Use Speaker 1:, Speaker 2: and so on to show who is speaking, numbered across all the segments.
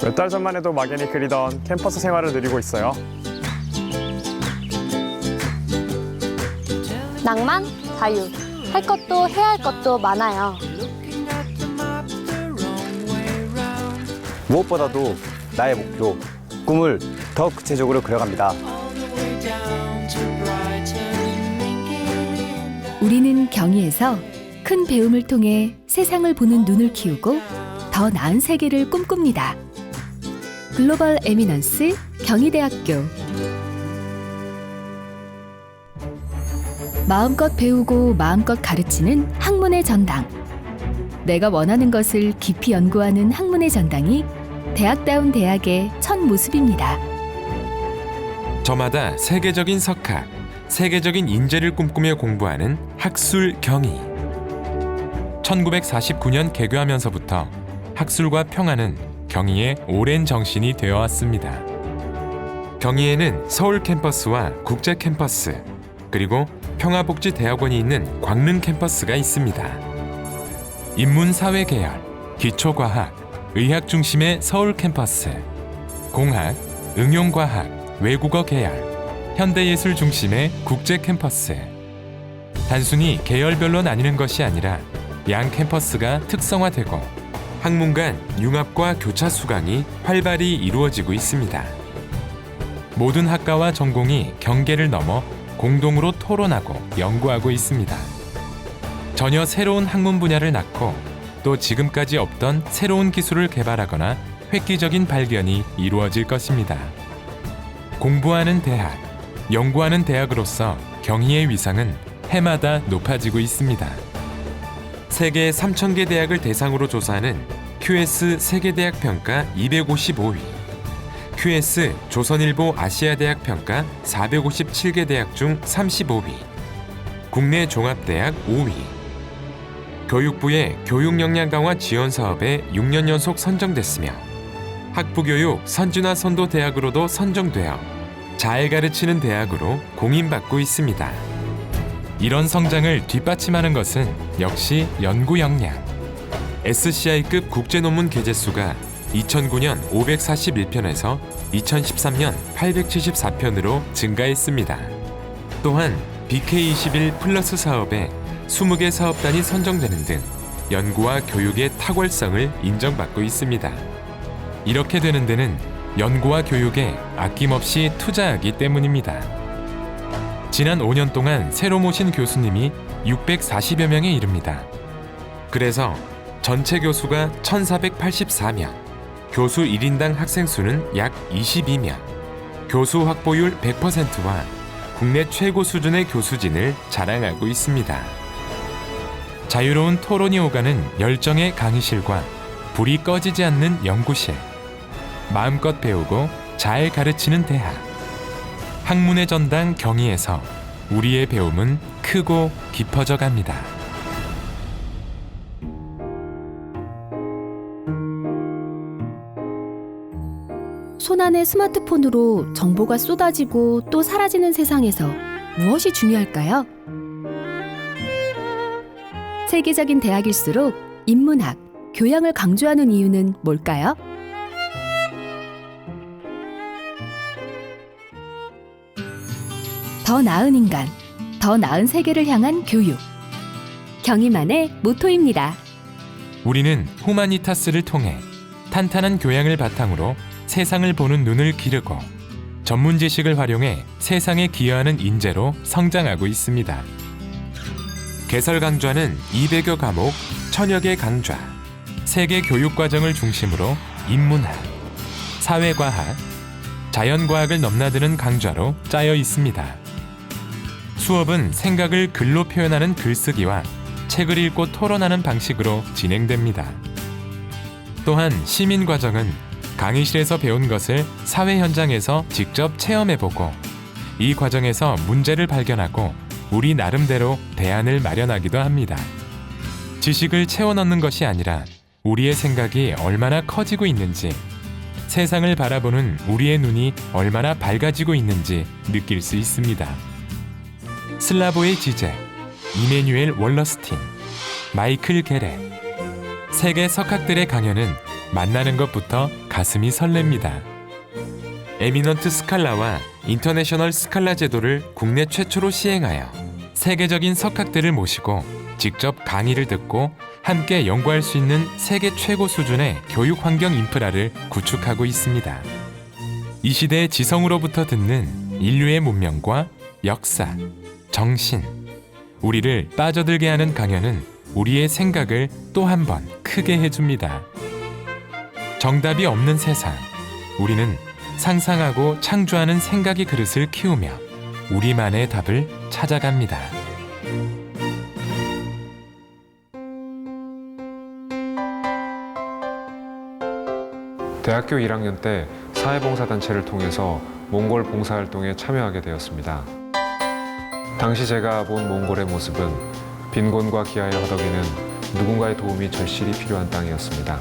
Speaker 1: 몇 달 전만 해도 막연히 그리던 캠퍼스 생활을 누리고 있어요.
Speaker 2: 낭만, 자유. 할 것도 해야 할 것도 많아요.
Speaker 3: 무엇보다도 나의 목표, 꿈을 더 구체적으로 그려갑니다.
Speaker 4: 우리는 경희에서 큰 배움을 통해 세상을 보는 눈을 키우고 더 나은 세계를 꿈꿉니다. 글로벌 에미넌스 경희대학교. 마음껏 배우고 마음껏 가르치는 학문의 전당. 내가 원하는 것을 깊이 연구하는 학문의 전당이 대학다운 대학의 첫 모습입니다.
Speaker 5: 저마다 세계적인 석학, 세계적인 인재를 꿈꾸며 공부하는 학술 경희. 1949년 개교하면서부터 학술과 평화는 경희의 오랜 정신이 되어 왔습니다. 경희에는 서울 캠퍼스와 국제 캠퍼스, 그리고 평화복지대학원이 있는 광릉 캠퍼스가 있습니다. 인문사회 계열, 기초과학, 의학 중심의 서울 캠퍼스, 공학, 응용과학, 외국어 계열, 현대예술 중심의 국제 캠퍼스. 단순히 계열별로 나뉘는 것이 아니라 양 캠퍼스가 특성화되고 학문 간 융합과 교차 수강이 활발히 이루어지고 있습니다. 모든 학과와 전공이 경계를 넘어 공동으로 토론하고 연구하고 있습니다. 전혀 새로운 학문 분야를 낳고 또 지금까지 없던 새로운 기술을 개발하거나 획기적인 발견이 이루어질 것입니다. 공부하는 대학, 연구하는 대학으로서 경희의 위상은 해마다 높아지고 있습니다. 세계 3,000개 대학을 대상으로 조사하는 QS 세계대학 평가 255위, QS 조선일보 아시아대학 평가 457개 대학 중 35위, 국내 종합대학 5위, 교육부의 교육 역량 강화 지원 사업에 6년 연속 선정됐으며 학부교육 선진화 선도 대학으로도 선정되어 잘 가르치는 대학으로 공인받고 있습니다. 이런 성장을 뒷받침하는 것은 역시 연구 역량. SCI급 국제 논문 게재 수가 2009년 541편에서 2013년 874편으로 증가했습니다. 또한 BK21 플러스 사업에 20개 사업단이 선정되는 등 연구와 교육의 탁월성을 인정받고 있습니다. 이렇게 되는 데는 연구와 교육에 아낌없이 투자하기 때문입니다. 지난 5년 동안 새로 모신 교수님이 640여 명에 이릅니다. 그래서 전체 교수가 1,484명, 교수 1인당 학생 수는 약 22명, 교수 확보율 100%와 국내 최고 수준의 교수진을 자랑하고 있습니다. 자유로운 토론이 오가는 열정의 강의실과 불이 꺼지지 않는 연구실, 마음껏 배우고 잘 가르치는 대학. 학문의 전당 경희에서 우리의 배움은 크고 깊어져 갑니다.
Speaker 4: 손안의 스마트폰으로 정보가 쏟아지고 또 사라지는 세상에서 무엇이 중요할까요? 세계적인 대학일수록 인문학, 교양을 강조하는 이유는 뭘까요? 더 나은 인간, 더 나은 세계를 향한 교육. 경희만의 모토입니다.
Speaker 5: 우리는 후마니타스를 통해 탄탄한 교양을 바탕으로 세상을 보는 눈을 기르고 전문 지식을 활용해 세상에 기여하는 인재로 성장하고 있습니다. 개설 강좌는 200여 과목, 1000여 개 강좌, 세계 교육 과정을 중심으로 인문학, 사회과학, 자연과학을 넘나드는 강좌로 짜여 있습니다. 수업은 생각을 글로 표현하는 글쓰기와 책을 읽고 토론하는 방식으로 진행됩니다. 또한 시민과정은 강의실에서 배운 것을 사회 현장에서 직접 체험해보고 이 과정에서 문제를 발견하고 우리 나름대로 대안을 마련하기도 합니다. 지식을 채워 넣는 것이 아니라 우리의 생각이 얼마나 커지고 있는지, 세상을 바라보는 우리의 눈이 얼마나 밝아지고 있는지 느낄 수 있습니다. 슬라보의 지제, 이메뉴엘 월러스틴, 마이클 게렛, 세계 석학들의 강연은 만나는 것부터 가슴이 설렙니다. 에미넌트 스칼라와 인터내셔널 스칼라 제도를 국내 최초로 시행하여 세계적인 석학들을 모시고 직접 강의를 듣고 함께 연구할 수 있는 세계 최고 수준의 교육 환경 인프라를 구축하고 있습니다. 이 시대의 지성으로부터 듣는 인류의 문명과 역사, 정신, 우리를 빠져들게 하는 강연은 우리의 생각을 또 한 번 크게 해줍니다. 정답이 없는 세상, 우리는 상상하고 창조하는 생각의 그릇을 키우며 우리만의 답을 찾아갑니다.
Speaker 6: 대학교 1학년 때 사회봉사단체를 통해서 몽골 봉사활동에 참여하게 되었습니다. 당시 제가 본 몽골의 모습은 빈곤과 기아에 허덕이는 누군가의 도움이 절실히 필요한 땅이었습니다.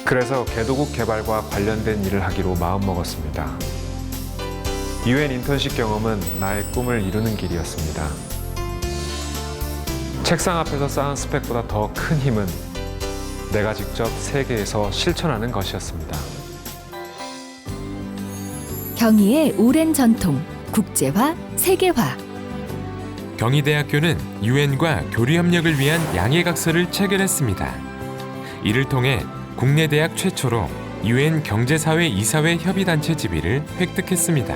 Speaker 6: 그래서 개도국 개발과 관련된 일을 하기로 마음먹었습니다. UN 인턴십 경험은 나의 꿈을 이루는 길이었습니다. 책상 앞에서 쌓은 스펙보다 더 큰 힘은 내가 직접 세계에서 실천하는 것이었습니다.
Speaker 4: 경희의 오랜 전통, 국제화, 세계화.
Speaker 5: 경희대학교는 유엔과 교류 협력을 위한 양해각서를 체결했습니다. 이를 통해 국내 대학 최초로 유엔 경제사회 이사회 협의단체 지위를 획득했습니다.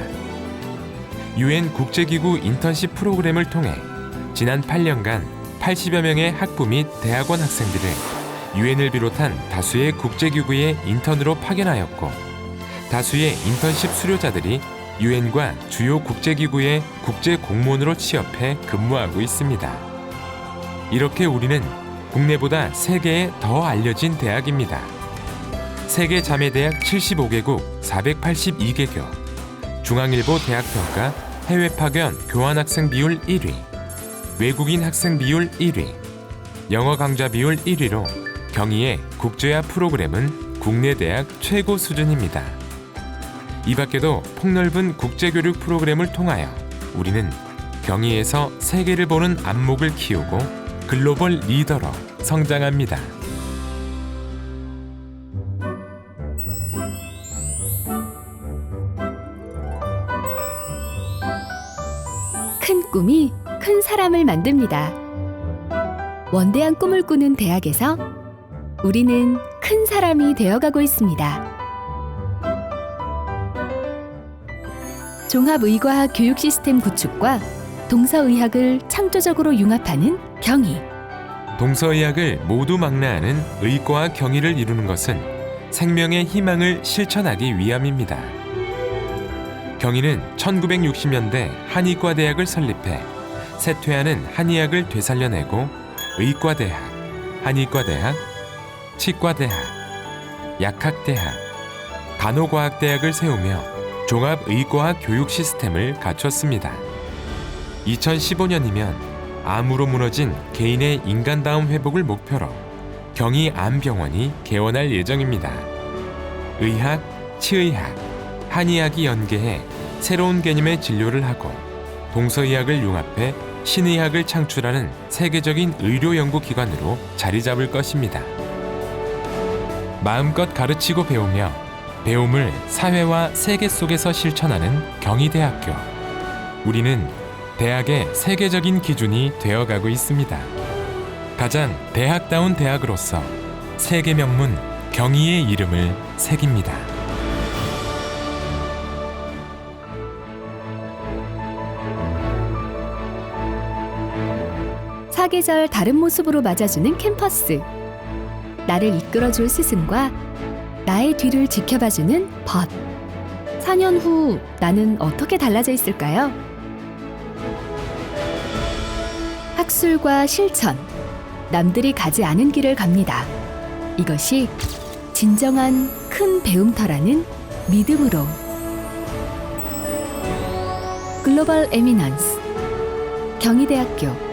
Speaker 5: 유엔 국제기구 인턴십 프로그램을 통해 지난 8년간 80여 명의 학부 및 대학원 학생들을 유엔을 비롯한 다수의 국제기구에 인턴으로 파견하였고, 다수의 인턴십 수료자들이 유엔과 주요 국제기구의 국제공무원으로 취업해 근무하고 있습니다. 이렇게 우리는 국내보다 세계에 더 알려진 대학입니다. 세계 자매대학 75개국 482개교, 중앙일보 대학평가 해외 파견 교환학생 비율 1위, 외국인 학생 비율 1위, 영어 강좌 비율 1위로 경희의 국제화 프로그램은 국내 대학 최고 수준입니다. 이 밖에도 폭넓은 국제교육 프로그램을 통하여 우리는 경희에서 세계를 보는 안목을 키우고 글로벌 리더로 성장합니다.
Speaker 4: 큰 꿈이 큰 사람을 만듭니다. 원대한 꿈을 꾸는 대학에서 우리는 큰 사람이 되어가고 있습니다. 종합의과학 교육 시스템 구축과 동서의학을 창조적으로 융합하는 경희.
Speaker 5: 동서의학을 모두 망라하는 의과와 경희를 이루는 것은 생명의 희망을 실천하기 위함입니다. 경희는 1960년대 한의과대학을 설립해 쇠퇴하는 한의학을 되살려내고 의과대학, 한의과대학, 치과대학, 약학대학, 간호과학대학을 세우며 종합의과학 교육 시스템을 갖췄습니다. 2015년이면 암으로 무너진 개인의 인간다움 회복을 목표로 경희암병원이 개원할 예정입니다. 의학, 치의학, 한의학이 연계해 새로운 개념의 진료를 하고 동서의학을 융합해 신의학을 창출하는 세계적인 의료연구기관으로 자리 잡을 것입니다. 마음껏 가르치고 배우며 배움을 사회와 세계 속에서 실천하는 경희대학교. 우리는 대학의 세계적인 기준이 되어가고 있습니다. 가장 대학다운 대학으로서 세계 명문 경희의 이름을 새깁니다.
Speaker 4: 사계절 다른 모습으로 맞아주는 캠퍼스. 나를 이끌어줄 스승과 나의 뒤를 지켜봐주는 벗. 4년 후 나는 어떻게 달라져 있을까요? 학술과 실천. 남들이 가지 않은 길을 갑니다. 이것이 진정한 큰 배움터라는 믿음으로. 글로벌 에미넌스 경희대학교